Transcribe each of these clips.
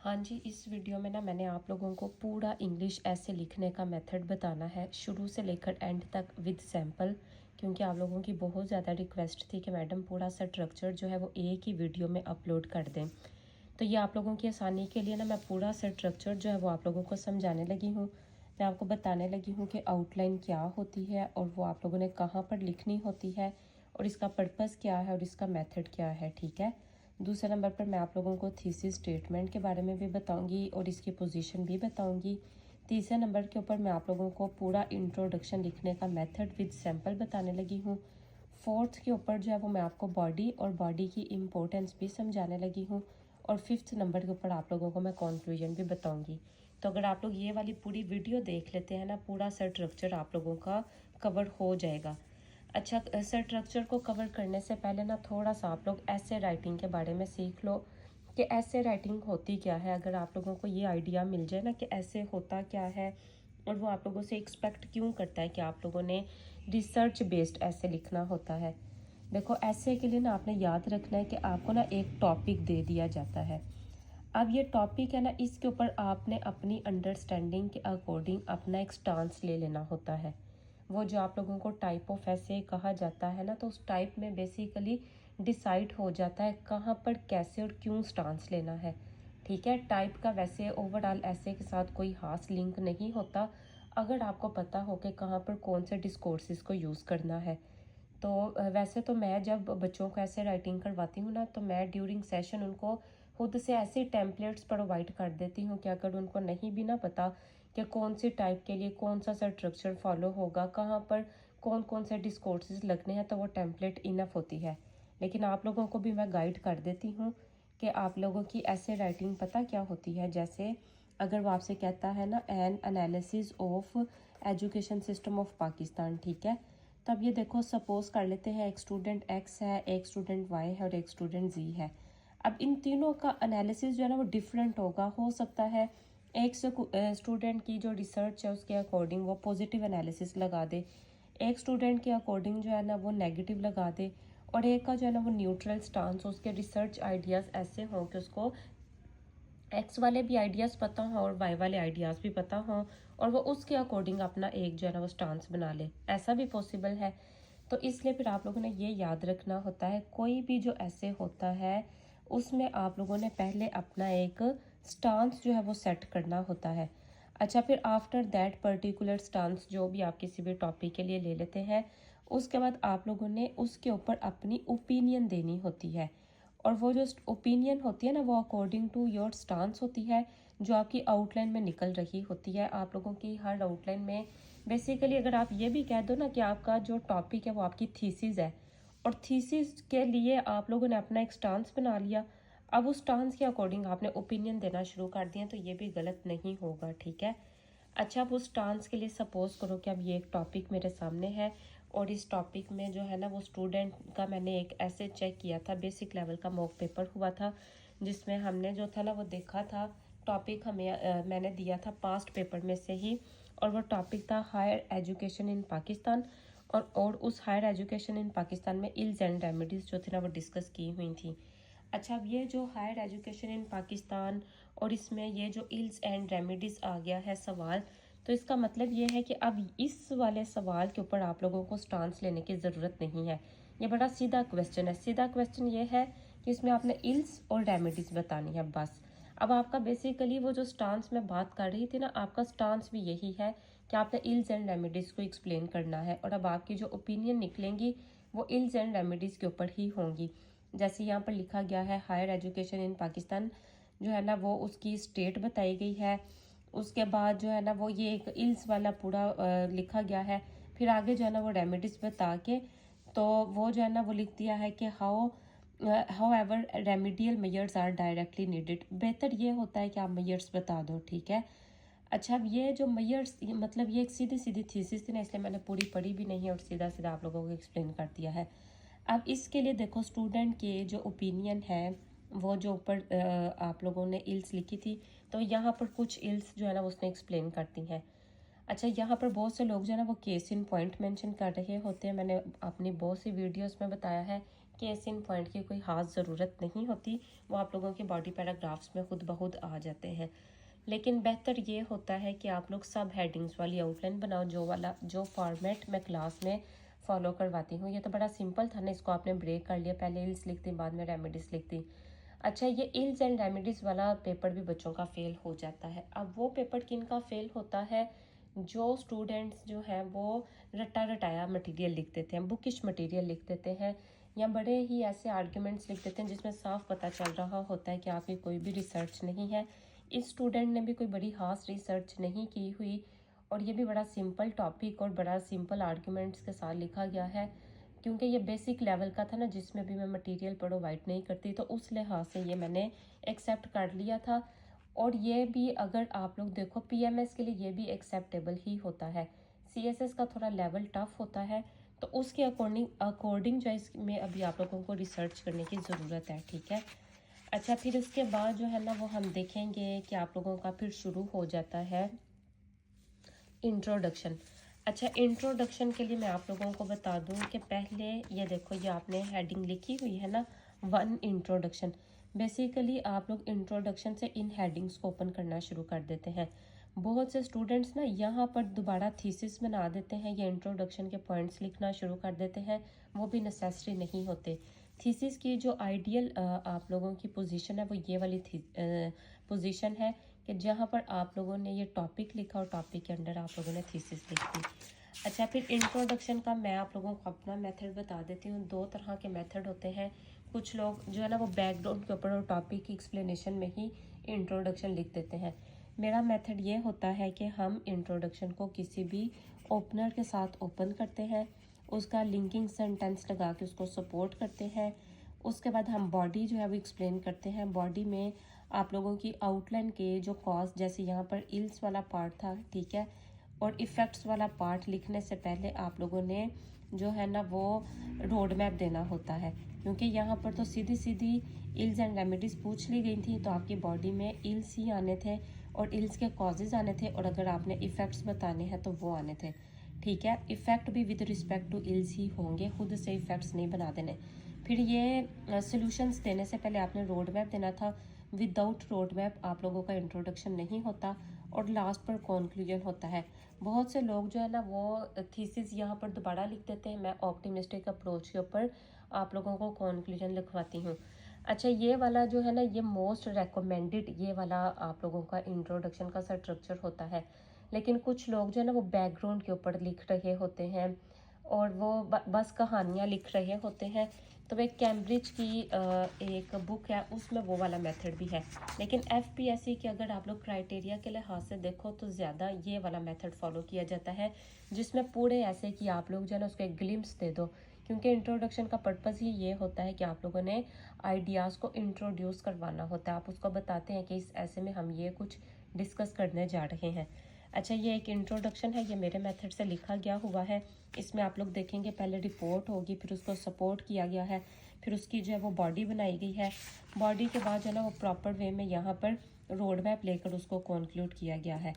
हाँ जी, इस वीडियो में ना मैंने आप लोगों को पूरा इंग्लिश ऐसे लिखने का मेथड बताना है शुरू से लेकर एंड तक विद सैम्पल, क्योंकि आप लोगों की बहुत ज़्यादा रिक्वेस्ट थी कि मैडम पूरा स्ट्रक्चर जो है वो एक ही वीडियो में अपलोड कर दें। तो ये आप लोगों की आसानी के लिए ना मैं पूरा स्ट्रक्चर जो है वो आप लोगों को समझाने लगी हूँ। मैं आपको बताने लगी हूँ कि आउटलाइन क्या होती है और वो आप लोगों ने कहाँ पर लिखनी होती है और इसका पर्पज़ क्या है और इसका मेथड क्या है, ठीक है। दूसरे नंबर पर मैं आप लोगों को थीसिस स्टेटमेंट के बारे में भी बताऊंगी और इसकी पोजीशन भी बताऊंगी। तीसरे नंबर के ऊपर मैं आप लोगों को पूरा इंट्रोडक्शन लिखने का मेथड विद सैम्पल बताने लगी हूँ। फोर्थ के ऊपर जो है वो मैं आपको बॉडी और बॉडी की इम्पोर्टेंस भी समझाने लगी हूँ। और फिफ्थ नंबर के ऊपर आप लोगों को मैं कंक्लूजन भी बताऊंगी। तो अगर आप लोग ये वाली पूरी वीडियो देख लेते हैं ना, पूरा स्ट्रक्चर आप लोगों का कवर हो जाएगा। अच्छा, स्ट्रक्चर को कवर करने से पहले ना थोड़ा सा आप लोग ऐसे राइटिंग के बारे में सीख लो कि ऐसे राइटिंग होती क्या है। अगर आप लोगों को ये आइडिया मिल जाए ना कि ऐसे होता क्या है और वो आप लोगों से एक्सपेक्ट क्यों करता है कि आप लोगों ने रिसर्च बेस्ड ऐसे लिखना होता है। देखो, ऐसे के लिए ना आपने याद रखना है कि आपको ना एक टॉपिक दे दिया जाता है। अब ये टॉपिक है ना, इसके ऊपर आपने अपनी अंडरस्टैंडिंग के अकॉर्डिंग अपना एक स्टांस ले लेना होता है। वो जो आप लोगों को टाइप ऑफ ऐसे कहा जाता है ना, तो उस टाइप में बेसिकली डिसाइड हो जाता है कहाँ पर कैसे और क्यों स्टांस लेना है, ठीक है। टाइप का वैसे ओवरऑल ऐसे के साथ कोई खास लिंक नहीं होता, अगर आपको पता हो कि कहाँ पर कौन से डिस्कोर्सेज को यूज़ करना है। तो वैसे तो मैं जब बच्चों को ऐसे राइटिंग करवाती हूँ ना, तो मैं ड्यूरिंग सेशन उनको खुद से ऐसे टेम्पलेट्स प्रोवाइड कर देती हूँ कि अगर उनको नहीं भी ना पता कि कौन सी टाइप के लिए कौन सा स्ट्रक्चर फॉलो होगा, कहाँ पर कौन कौन से डिस्कोर्सेज लगने हैं, तो वो टेम्पलेट इनफ होती है। लेकिन आप लोगों को भी मैं गाइड कर देती हूँ कि आप लोगों की ऐसे राइटिंग पता क्या होती है। जैसे अगर वो आपसे कहता है ना, N analysis of education system of Pakistan, ठीक है। तब ये देखो, सपोज कर लेते हैं एक स्टूडेंट एक्स है, एक स्टूडेंट वाई है और एक स्टूडेंट जी है। अब इन तीनों का एनालिसिस जो है ना वो डिफरेंट होगा। हो सकता है एक स्टूडेंट की जो रिसर्च है उसके अकॉर्डिंग वो पॉजिटिव एनालिसिस लगा दे, एक स्टूडेंट के अकॉर्डिंग जो है ना वो नेगेटिव लगा दे, और एक का जो है ना वो न्यूट्रल स्टांस, उसके रिसर्च आइडियाज़ ऐसे हों कि उसको एक्स वाले भी आइडियाज़ पता हों और वाई वाले आइडियाज़ भी पता हों, और वो उसके अकॉर्डिंग अपना एक जो है ना वो स्टांस बना ले। ऐसा भी पॉसिबल है। तो इसलिए फिर आप लोगों ने ये याद रखना होता है, कोई भी जो ऐसे होता है उसमें आप लोगों ने पहले अपना एक स्टांस जो है वो सेट करना होता है। अच्छा, फिर आफ्टर दैट पर्टिकुलर स्टांस जो भी आप किसी भी टॉपिक के लिए ले लेते हैं, उसके बाद आप लोगों ने उसके ऊपर अपनी ओपिनियन देनी होती है। और वो जो ओपिनियन होती है ना, वो अकॉर्डिंग टू योर स्टांस होती है, जो आपकी आउटलाइन में निकल रही होती है। आप लोगों की हर आउटलाइन में बेसिकली अगर आप ये भी कह दो ना कि आपका जो टॉपिक है वो आपकी थीसिस है, और थीसिस के लिए आप लोगों ने अपना एक स्टांस बना लिया, अब उस स्टांस के अकॉर्डिंग आपने ओपिनियन देना शुरू कर दिया, तो ये भी गलत नहीं होगा, ठीक है। अच्छा, अब उस डांस के लिए सपोज करो कि अब ये एक टॉपिक मेरे सामने है, और इस टॉपिक में जो है ना वो स्टूडेंट का मैंने एक ऐसे चेक किया था, बेसिक लेवल का मॉक पेपर हुआ था, जिसमें हमने जो था ना वो देखा था टॉपिक हमें मैंने दिया था पास्ट पेपर में से ही, और वो टॉपिक था हायर एजुकेशन इन पाकिस्तान। और उस हायर एजुकेशन इन पाकिस्तान में इल्स एंड रेमेडीज़ जो थी ना वो डिस्कस की हुई थी। अच्छा, अब ये जो हायर एजुकेशन इन पाकिस्तान और इसमें ये जो इल्स एंड रेमेडीज़ आ गया है सवाल, तो इसका मतलब ये है कि अब इस वाले सवाल के ऊपर आप लोगों को स्टांस लेने की ज़रूरत नहीं है। ये बड़ा सीधा क्वेश्चन है। सीधा क्वेश्चन ये है कि इसमें आपने इल्स और रेमेडीज़ बतानी है, बस। अब आपका बेसिकली वो जो स्टांस में बात कर रही थी ना, आपका स्टांस भी यही है कि आपने इल्स एंड रेमेडीज़ को एक्सप्लेन करना है, और अब आपकी जो ओपिनियन निकलेंगी वो इल्स एंड रेमेडीज़ के ऊपर ही होंगी। जैसे यहाँ पर लिखा गया है हायर एजुकेशन इन पाकिस्तान, जो है ना वो उसकी स्टेट बताई गई है। उसके बाद जो है ना वो ये एक इल्स वाला पूरा लिखा गया है। फिर आगे जो है ना वो रेमेडीज बता के, तो वो जो है ना वो लिख दिया है कि however remedial measures are directly needed. बेहतर ये होता है कि आप मेजर्स बता दो, ठीक है। अच्छा, अब ये जो मेजर्स, मतलब ये एक सीधी सीधी थीसिस थी ना, इसलिए मैंने पूरी पढ़ी भी नहीं और सीधा सीधा आप लोगों को एक्सप्लेन कर दिया है। अब इसके लिए देखो, स्टूडेंट के जो ओपिनियन है, वो जो ऊपर आप लोगों ने इल्स लिखी थी, तो यहाँ पर कुछ इल्स जो है ना उसने एक्सप्लेन करती हैं। अच्छा, यहाँ पर बहुत से लोग जो है ना वो केस इन पॉइंट मेंशन कर रहे होते हैं। मैंने अपनी बहुत सी वीडियोस में बताया है केस इन पॉइंट की कोई ख़ास ज़रूरत नहीं होती, वो आप लोगों के बॉडी पैराग्राफ्स में खुद ब खुद आ जाते हैं। लेकिन बेहतर ये होता है कि आप लोग सब हेडिंग्स वाली आउटलाइन बनाओ, जो फॉर्मेट मैं क्लास में फॉलो करवाती हूँ। ये तो बड़ा सिंपल था ना, इसको आपने ब्रेक कर लिया, पहले इल्स लिख दी, बाद में रेमेडीज़ लिख दी। अच्छा, ये इल्स एंड रेमेडीज़ वाला पेपर भी बच्चों का फेल हो जाता है। अब वो पेपर किन का फेल होता है? जो स्टूडेंट्स जो हैं वो रटा रटाया मटेरियल लिख देते हैं, बुकिश मटेरियल लिख देते हैं, या बड़े ही ऐसे आर्ग्यूमेंट्स लिख देते हैं जिसमें साफ पता चल रहा होता है कि आपकी कोई भी रिसर्च नहीं है, इस स्टूडेंट ने भी कोई बड़ी खास रिसर्च नहीं की हुई, और ये भी बड़ा सिंपल टॉपिक और बड़ा सिंपल आर्ग्यूमेंट्स के साथ लिखा गया है। क्योंकि ये बेसिक लेवल का था ना, जिसमें भी मैं मटेरियल प्रोवाइड नहीं करती, तो उस लिहाज से ये मैंने एक्सेप्ट कर लिया था। और ये भी अगर आप लोग देखो पीएमएस के लिए ये भी एक्सेप्टेबल ही होता है। सीएसएस का थोड़ा लेवल टफ होता है, तो उसके अकॉर्डिंग जो इसमें अभी आप लोगों को रिसर्च करने की ज़रूरत है, ठीक है। अच्छा, फिर उसके बाद जो है ना वो हम देखेंगे कि आप लोगों का फिर शुरू हो जाता है इंट्रोडक्शन। अच्छा, इंट्रोडक्शन के लिए मैं आप लोगों को बता दूं कि पहले ये देखो, ये आपने हेडिंग लिखी हुई है ना, 1 इंट्रोडक्शन। बेसिकली आप लोग इंट्रोडक्शन से इन हेडिंग्स को ओपन करना शुरू कर देते हैं। बहुत से स्टूडेंट्स ना यहाँ पर दोबारा थीसिस बना देते हैं, ये इंट्रोडक्शन के पॉइंट्स लिखना शुरू कर देते हैं, वो भी नेसेसरी नहीं होते। थीसिस की जो आइडियल आप लोगों की पोजीशन है वो ये वाली पोजीशन है कि जहाँ पर आप लोगों ने ये टॉपिक लिखा और टॉपिक के अंडर आप लोगों ने थीसिस लिख दी। अच्छा, फिर इंट्रोडक्शन का मैं आप लोगों को अपना मेथड बता देती हूँ। 2 तरह के मेथड होते हैं। कुछ लोग जो है ना वो बैकग्राउंड के ऊपर और टॉपिक की एक्सप्लेनेशन में ही इंट्रोडक्शन लिख देते हैं। मेरा मेथड ये होता है कि हम इंट्रोडक्शन को किसी भी ओपनर के साथ ओपन करते हैं, उसका लिंकिंग सेंटेंस लगा के उसको सपोर्ट करते हैं। उसके बाद हम बॉडी जो है वो एक्सप्लेन करते हैं। बॉडी में आप लोगों की आउटलाइन के जो कॉज, जैसे यहाँ पर इल्स वाला पार्ट था, ठीक है, और इफ़ेक्ट्स वाला पार्ट लिखने से पहले आप लोगों ने जो है ना वो रोड मैप देना होता है। क्योंकि यहाँ पर तो सीधी सीधी इल्स एंड रेमेडीज़ पूछ ली गई थी, तो आपकी बॉडी में इल्स ही आने थे और इल्स के कॉजेज़ आने थे, और अगर आपने इफ़ेक्ट्स बताने हैं तो वो आने थे, ठीक है। इफ़ेक्ट भी विद रिस्पेक्ट टू इल्स ही होंगे, खुद से इफ़ेक्ट्स नहीं बना देने। फिर ये सॉल्यूशंस देने से पहले आपने रोड मैप देना था। विदाउट रोड मैप आप लोगों का इंट्रोडक्शन नहीं होता, और लास्ट पर कॉन्क्लूजन होता है। बहुत से लोग जो है ना वो थीसिस यहाँ पर दोबारा लिख देते हैं। मैं ऑप्टिमिस्टिक अप्रोच के ऊपर आप लोगों को कॉन्क्लूजन लिखवाती हूँ। अच्छा, ये वाला जो है ना ये मोस्ट रेकमेंडेड ये वाला आप लोगों का इंट्रोडक्शन का स्ट्रक्चर होता है। लेकिन कुछ लोग जो है ना वो बैकग्राउंड के ऊपर लिख रहे होते हैं, और वो बस कहानियाँ लिख रहे होते हैं। तो एक कैम्ब्रिज की एक बुक है, उसमें वो वाला मेथड भी है। लेकिन एफपीएससी के अगर आप लोग क्राइटेरिया के लिहाज से देखो तो ज़्यादा ये वाला मेथड फॉलो किया जाता है, जिसमें पूरे ऐसे कि आप लोग जो है ना उसको एक ग्लिम्स दे दो। क्योंकि इंट्रोडक्शन का पर्पज़ ही ये होता है कि आप लोगों ने आइडियाज़ को इंट्रोड्यूस करवाना होता है। आप उसको बताते हैं कि इस ऐसे में हम ये कुछ डिस्कस करने जा रहे हैं। अच्छा, ये एक इंट्रोडक्शन है, ये मेरे मेथड से लिखा गया हुआ है। इसमें आप लोग देखेंगे पहले रिपोर्ट होगी, फिर उसको सपोर्ट किया गया है, फिर उसकी जो है वो बॉडी बनाई गई है। बॉडी के बाद जो है ना वो प्रॉपर वे में यहाँ पर रोड मैप लेकर उसको कॉन्क्लूड किया गया है।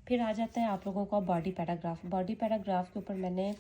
फिर आ जाता है आप लोगों का बॉडी पैराग्राफ। बॉडी पैराग्राफ के ऊपर मैंने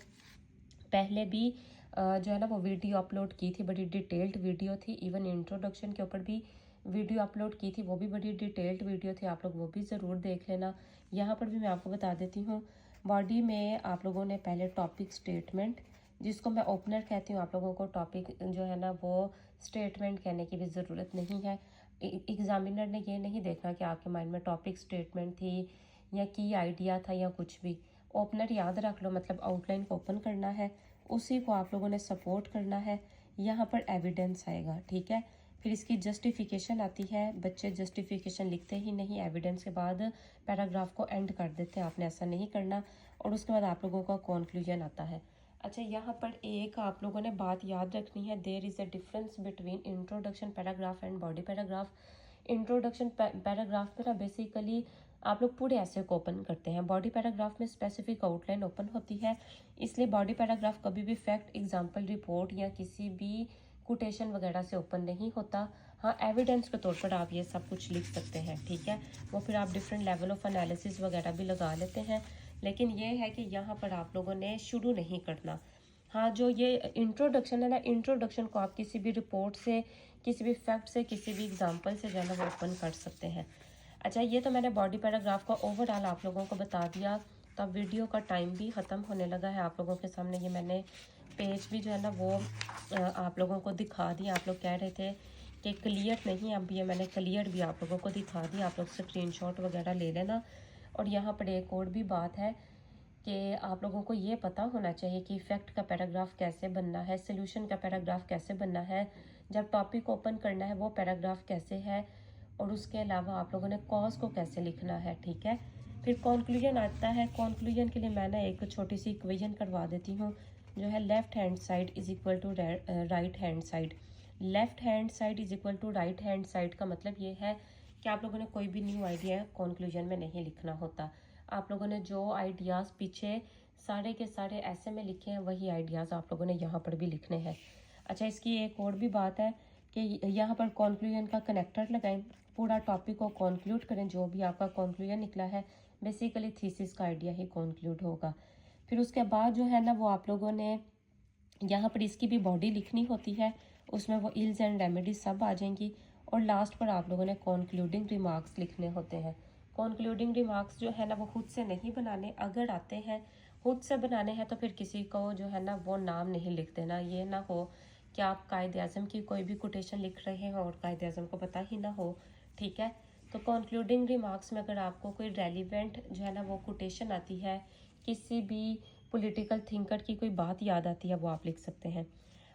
पहले भी जो है ना वो वीडियो अपलोड की थी, बड़ी डिटेल्ड वीडियो थी। इवन इंट्रोडक्शन के ऊपर भी वीडियो अपलोड की थी, वो भी बड़ी डिटेल्ड वीडियो थी, आप लोग वो भी ज़रूर देख लेना। यहाँ पर भी मैं आपको बता देती हूँ। बॉडी में आप लोगों ने पहले टॉपिक स्टेटमेंट, जिसको मैं ओपनर कहती हूँ, आप लोगों को टॉपिक जो है ना वो स्टेटमेंट कहने की भी ज़रूरत नहीं है। एग्जामिनर ने ये नहीं देखना कि आपके माइंड में टॉपिक स्टेटमेंट थी या की आइडिया था या कुछ भी। ओपनर याद रख लो, मतलब आउटलाइन को ओपन करना है, उसी को आप लोगों ने सपोर्ट करना है। यहाँ पर एविडेंस आएगा, ठीक है। फिर इसकी जस्टिफिकेशन आती है। बच्चे जस्टिफिकेशन लिखते ही नहीं, एविडेंस के बाद पैराग्राफ को एंड कर देते हैं, आपने ऐसा नहीं करना। और उसके बाद आप लोगों का कॉन्क्लूजन आता है। अच्छा, यहाँ पर एक आप लोगों ने बात याद रखनी है, there is a difference between introduction paragraph and body paragraph. Introduction paragraph में ना बेसिकली आप लोग पूरे ऐसे को ओपन करते हैं, बॉडी पैराग्राफ में स्पेसिफिक आउटलाइन ओपन होती है। इसलिए बॉडी पैराग्राफ कभी भी फैक्ट, एग्जांपल, रिपोर्ट या किसी भी कोटेशन वगैरह से ओपन नहीं होता। हाँ, एविडेंस के तौर पर आप ये सब कुछ लिख सकते हैं, ठीक है। वो फिर आप डिफरेंट लेवल ऑफ एनालिसिस वगैरह भी लगा लेते हैं। लेकिन ये है कि यहाँ पर आप लोगों ने शुरू नहीं करना। हाँ, जो ये इंट्रोडक्शन है ना, इंट्रोडक्शन को आप किसी भी रिपोर्ट से, किसी भी फैक्ट से, किसी भी एग्जांपल से जो है ना वो ओपन कर सकते हैं। अच्छा, ये तो मैंने बॉडी पैराग्राफ का ओवरऑल आप लोगों को बता दिया। तो अब वीडियो का टाइम भी ख़त्म होने लगा है। आप लोगों के सामने ये मैंने पेज भी जो है ना वो आप लोगों को दिखा दिया। आप लोग कह रहे थे कि क्लियर नहीं, अब ये मैंने क्लियर भी आप लोगों को दिखा दिया। आप लोग स्क्रीनशॉट वगैरह ले लेना। और यहाँ पर एक और भी बात है कि आप लोगों को ये पता होना चाहिए कि इफ़ेक्ट का पैराग्राफ कैसे बनना है, सोल्यूशन का पैराग्राफ कैसे बनना है, जब टॉपिक ओपन करना है वो पैराग्राफ कैसे है, और उसके अलावा आप लोगों ने कॉज को कैसे लिखना है। ठीक है, फिर कॉन्क्लूजन आता है। कॉन्क्लूजन के लिए मैं ना एक छोटी सी इक्वेशन करवा देती हूँ, जो है left hand side is equal to right hand side. Left hand side is equal to right hand side का मतलब ये है कि आप लोगों ने कोई भी न्यू आइडिया कॉन्क्लूजन में नहीं लिखना होता। आप लोगों ने जो आइडियाज़ पीछे सारे के सारे ऐसे में लिखे हैं, वही आइडियाज़ आप लोगों ने यहाँ पर भी लिखने हैं। अच्छा, इसकी एक और भी बात है कि यहाँ पर कॉन्क्लूजन का कनेक्टर लगाएं, पूरा टॉपिक को कॉन्क्लूड करें। जो भी आपका कॉन्क्लूजन निकला है बेसिकली थीसिस का आइडिया ही कॉन्क्लूड होगा। फिर उसके बाद जो है ना वो आप लोगों ने यहाँ पर इसकी भी बॉडी लिखनी होती है, उसमें वो इल्स एंड रेमेडीज सब आ जाएंगी। और लास्ट पर आप लोगों ने कॉन्क्लूडिंग रिमार्क्स लिखने होते हैं। कॉन्क्लूडिंग रिमार्क्स जो है ना वो खुद से नहीं बनाने, अगर आते हैं खुद से बनाने हैं तो फिर किसी को जो है ना वो नाम नहीं लिख देना। ये ना हो कि आप कायद आज़म की कोई भी कोटेशन लिख रहे हो और कायद आज़म को पता ही ना हो। ठीक है, तो कॉन्क्लूडिंग रिमार्क्स में अगर आपको कोई रेलिवेंट जो है ना वो कोटेशन आती है, किसी भी पॉलिटिकल थिंकर की कोई बात याद आती है, वो आप लिख सकते हैं।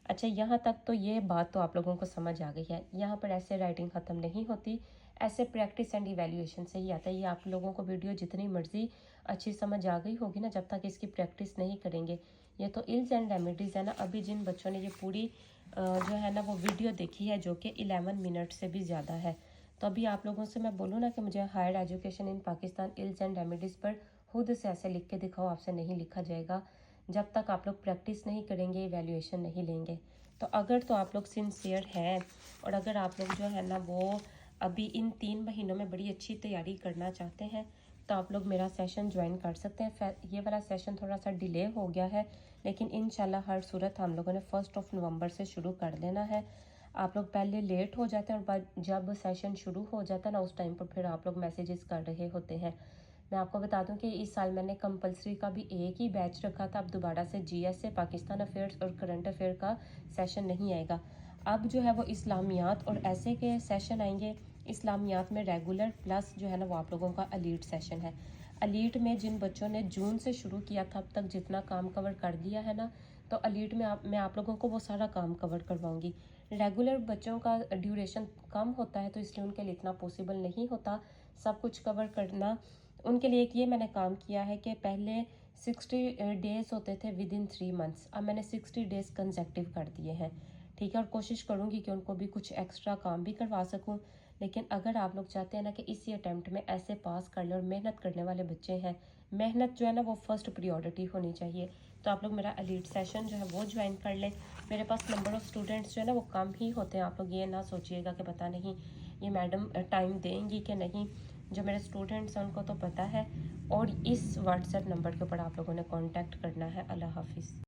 अच्छा, यहाँ तक तो ये बात तो आप लोगों को समझ आ गई है। यहाँ पर ऐसे राइटिंग ख़त्म नहीं होती, ऐसे प्रैक्टिस एंड इवैल्यूएशन से ही आता है। ये आप लोगों को वीडियो जितनी मर्जी अच्छी समझ आ गई होगी ना, जब तक इसकी प्रैक्टिस नहीं करेंगे। ये तो इल्स एंड रेमेडीज़ है ना। अभी जिन बच्चों ने ये पूरी जो है ना वो वीडियो देखी है, जो कि 11 मिनट से भी ज़्यादा है, तो अभी आप लोगों से मैं बोलूँ ना कि मुझे higher education in Pakistan ills and remedies पर खुद से ऐसे लिख के दिखाओ, आपसे नहीं लिखा जाएगा जब तक आप लोग प्रैक्टिस नहीं करेंगे, इवैल्यूएशन नहीं लेंगे। तो अगर तो आप लोग सिंसियर हैं और अगर आप लोग जो है ना वो अभी इन 3 महीनों में बड़ी अच्छी तैयारी करना चाहते हैं, तो आप लोग मेरा सेशन ज्वाइन कर सकते हैं। ये वाला सेशन थोड़ा सा डिले हो गया है, लेकिन इंशाल्लाह हर सूरत हम लोगों ने 1 नवंबर से शुरू कर देना है। आप लोग पहले लेट हो जाते हैं और जब सेशन शुरू हो जाता है ना, उस टाइम पर फिर आप लोग मैसेजेस कर रहे होते हैं। मैं आपको बता दूं कि इस साल मैंने कंपलसरी का भी एक ही बैच रखा था। अब दोबारा से जीएस से पाकिस्तान अफेयर्स और करंट अफेयर का सेशन नहीं आएगा। अब जो है वो इस्लामियात और ऐसे के सेशन आएंगे। इस्लामियात में रेगुलर प्लस जो है ना वो आप लोगों का अलीट सेशन है। अलीट में जिन बच्चों ने जून से शुरू किया था, अब तक जितना काम कवर कर दिया है ना, तो अलीट में मैं आप लोगों को वो सारा काम कवर करवाऊंगी। रेगुलर बच्चों का ड्यूरेशन कम होता है, तो इसलिए उनके लिए इतना पॉसिबल नहीं होता सब कुछ कवर करना। उनके लिए एक ये मैंने काम किया है कि पहले 60 डेज़ होते थे विद इन 3 मंथ्स, अब मैंने 60 डेज़ कंसेक्टिव कर दिए हैं। ठीक है, और कोशिश करूँगी कि उनको भी कुछ एक्स्ट्रा काम भी करवा सकूँ। लेकिन अगर आप लोग चाहते हैं ना कि इसी अटैम्प्ट में ऐसे पास कर लें, और मेहनत करने वाले बच्चे हैं, मेहनत जो है ना वो फर्स्ट प्रियोरिटी होनी चाहिए, तो आप लोग मेरा एलीट सेशन जो है वो ज्वाइन कर लें। मेरे पास नंबर ऑफ़ स्टूडेंट्स जो है ना वो कम ही होते हैं। आप लोग ये ना सोचिएगा कि पता नहीं ये मैडम टाइम देंगी कि नहीं। जो मेरे स्टूडेंट्स हैं उनको तो पता है। और इस व्हाट्सएप नंबर के ऊपर आप लोगों ने कांटेक्ट करना है। अल्लाह हाफिज़।